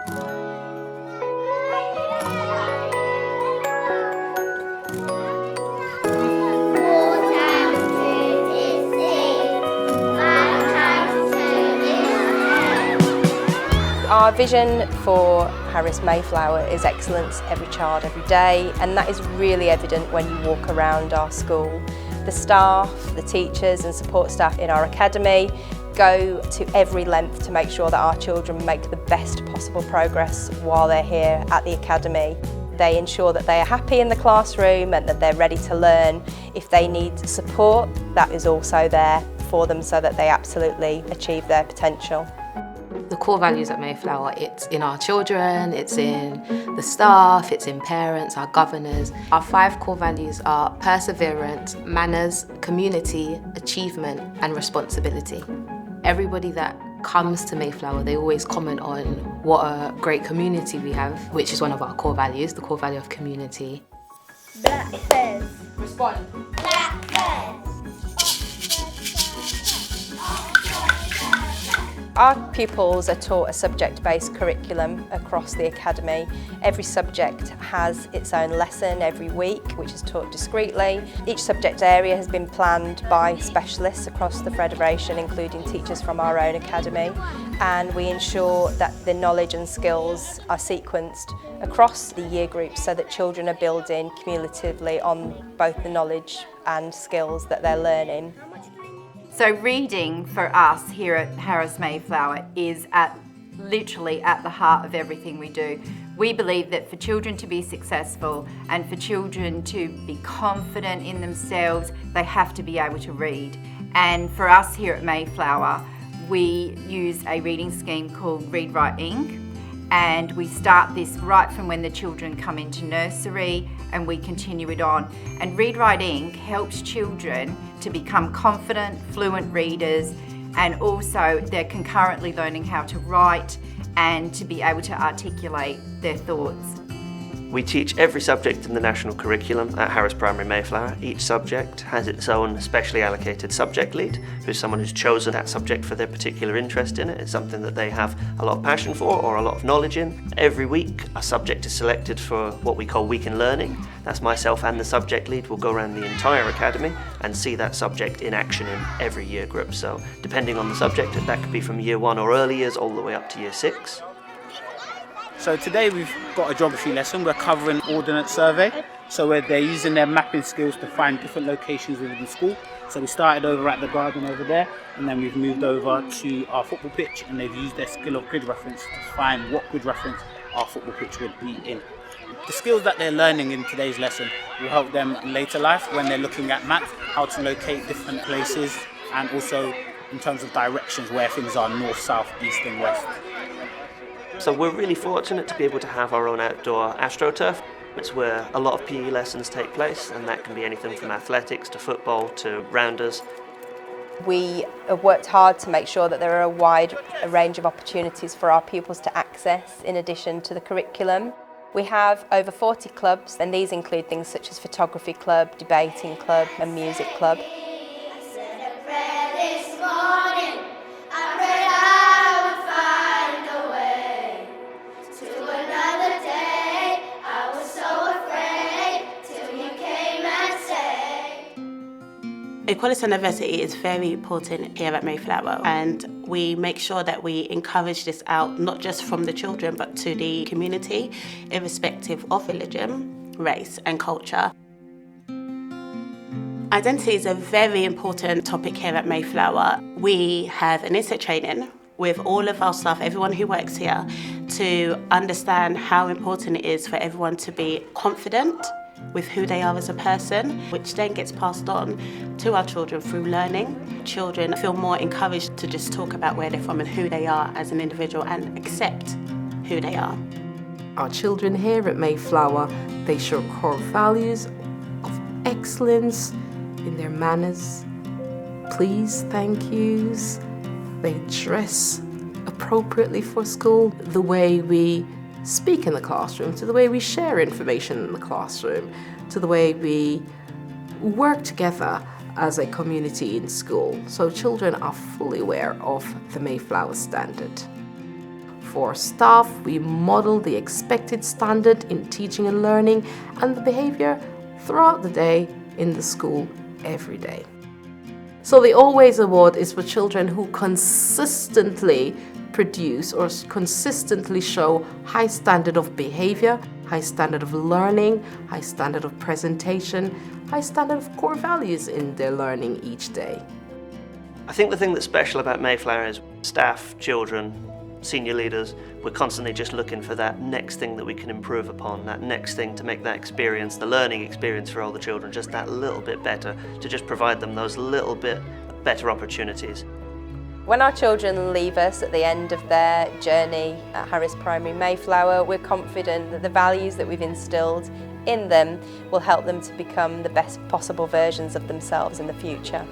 Our vision for Harris Mayflower is excellence, every child, every day, and that is really evident when you walk around our school. The staff, the teachers and support staff in our academy go to every length to make sure that our children make the best possible progress while they're here at the academy. They ensure that they are happy in the classroom and that they're ready to learn. If they need support, that is also there for them so that they absolutely achieve their potential. The core values at Mayflower, it's in our children, it's in the staff, it's in parents, our governors. Our 5 core values are perseverance, manners, community, achievement and responsibility. Everybody that comes to Mayflower, they always comment on what a great community we have, which is one of our core values, the core value of community. Black fez. Respond. Black fez. Our pupils are taught a subject-based curriculum across the academy. Every subject has its own lesson every week, which is taught discreetly. Each subject area has been planned by specialists across the Federation, including teachers from our own academy, and we ensure that the knowledge and skills are sequenced across the year groups so that children are building cumulatively on both the knowledge and skills that they're learning. So reading for us here at Harris Mayflower is literally at the heart of everything we do. We believe that for children to be successful and for children to be confident in themselves, they have to be able to read. And for us here at Mayflower, we use a reading scheme called Read, Write, Ink. And we start this right from when the children come into nursery and we continue it on. And Read, Write, Ink helps children to become confident, fluent readers, and also they're concurrently learning how to write and to be able to articulate their thoughts. We teach every subject in the national curriculum at Harris Primary Mayflower. Each subject has its own specially allocated subject lead, who's someone who's chosen that subject for their particular interest in it. It's something that they have a lot of passion for or a lot of knowledge in. Every week a subject is selected for what we call Week in Learning. That's myself and the subject lead will go around the entire academy and see that subject in action in every year group. So depending on the subject, that could be from year 1 or early years all the way up to year 6. So today we've got a geography lesson. We're covering ordnance survey. So they're using their mapping skills to find different locations within the school. So we started over at the garden over there, and then we've moved over to our football pitch, and they've used their skill of grid reference to find what grid reference our football pitch would be in. The skills that they're learning in today's lesson will help them in later life when they're looking at maps, how to locate different places, and also in terms of directions where things are north, south, east and west. So we're really fortunate to be able to have our own outdoor AstroTurf. It's where a lot of PE lessons take place, and that can be anything from athletics to football to rounders. We have worked hard to make sure that there are a wide range of opportunities for our pupils to access in addition to the curriculum. We have over 40 clubs, and these include things such as photography club, debating club and music club. Equality and diversity is very important here at Mayflower, and we make sure that we encourage this out not just from the children but to the community, irrespective of religion, race and culture. Identity is a very important topic here at Mayflower. We have an insight training with all of our staff, everyone who works here, to understand how important it is for everyone to be confident with who they are as a person, which then gets passed on to our children through learning. Children feel more encouraged to just talk about where they're from and who they are as an individual and accept who they are. Our children here at Mayflower, they show core values of excellence in their manners, please, thank yous. They dress appropriately for school, the way we speak in the classroom, to the way we share information in the classroom, to the way we work together as a community in school. So children are fully aware of the Mayflower standard. For staff, we model the expected standard in teaching and learning and the behaviour throughout the day in the school every day. So the Always Award is for children who consistently produce or consistently show high standard of behaviour, high standard of learning, high standard of presentation, high standard of core values in their learning each day. I think the thing that's special about Mayflower is staff, children, senior leaders, we're constantly just looking for that next thing that we can improve upon, that next thing to make that experience, the learning experience for all the children, just that little bit better, to just provide them those little bit better opportunities. When our children leave us at the end of their journey at Harris Primary Mayflower, we're confident that the values that we've instilled in them will help them to become the best possible versions of themselves in the future.